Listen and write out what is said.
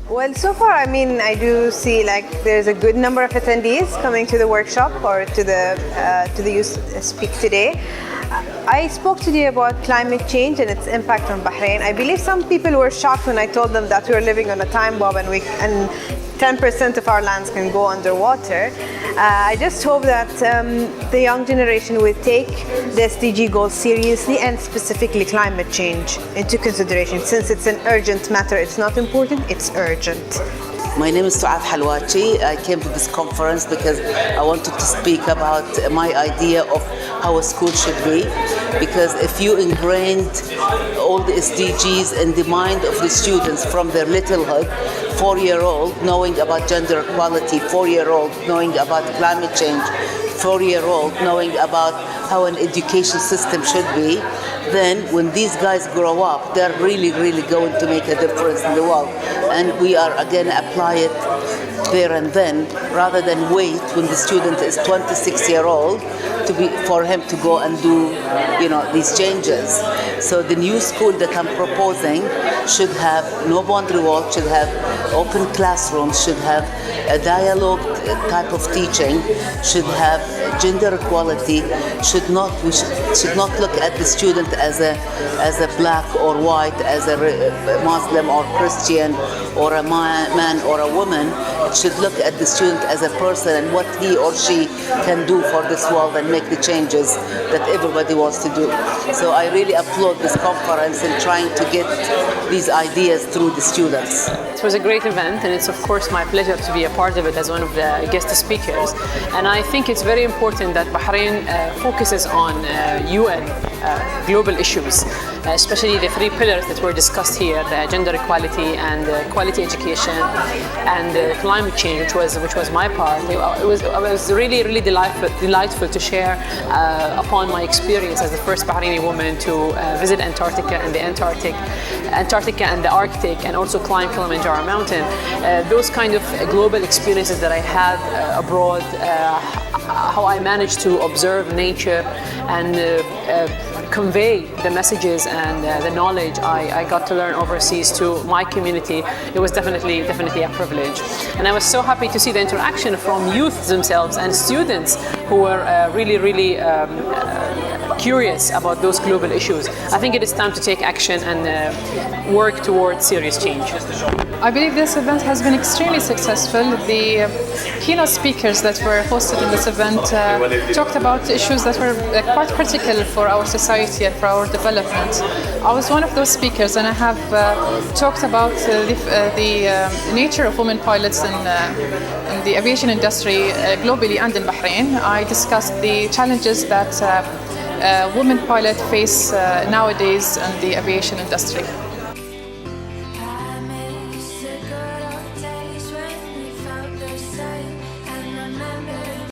Well, so far, I mean, I do see like there's a good number of attendees coming to the workshop or to the Youth Speak Today. I spoke today about climate change and its impact on Bahrain. I believe some people were shocked when I told them that we are living on a time bomb and 10% of our lands can go underwater. I just hope that the young generation will take the SDG goals seriously and specifically climate change into consideration. Since it's an urgent matter, it's not important, it's urgent. My name is Suad Halwachi. I came to this conference because I wanted to speak about my idea of how a school should be. Because if you ingrained all the SDGs in the mind of the students from their littlehood, 4-year-old knowing about gender equality, 4-year-old knowing about climate change, 4-year-old knowing about how an education system should be, then when these guys grow up, they're really, really going to make a difference in the world. And we are again apply it there and then, rather than wait when the student is 26-year-old for him to go and do, these changes. So the new school that I'm proposing should have no boundary wall, should have open classrooms, should have a dialogue type of teaching, should have gender equality, should not look at the student as a black or white, as a Muslim or Christian, or a man or a woman. It should look at the student as a person and what he or she can do for this world and make the changes that everybody wants to do. So I really applaud this conference in trying to get these ideas through the students. It was a great event, and it's of course my pleasure to be a part of it as one of the guest speakers. And I think it's very important that Bahrain focuses on UN global issues, especially the 3 pillars that were discussed here: the gender equality and quality education and climate change, which was my part. It was really delightful to share upon my experience as the first Bahraini woman to visit Antarctica and the Antarctica and the Arctic, and also climb Kilimanjaro mountain. Those kind of global experiences that I had abroad, how I managed to observe nature and convey the messages and the knowledge I got to learn overseas to my community. It was definitely a privilege. And I was so happy to see the interaction from youth themselves and students who were really curious about those global issues. I think it is time to take action and work towards serious change. I believe this event has been extremely successful. The keynote speakers that were hosted in this event talked about issues that were quite critical for our society and for our development. I was one of those speakers, and I have talked about the nature of women pilots in the aviation industry globally and in Bahrain. I discussed the challenges that women pilots face nowadays in the aviation industry.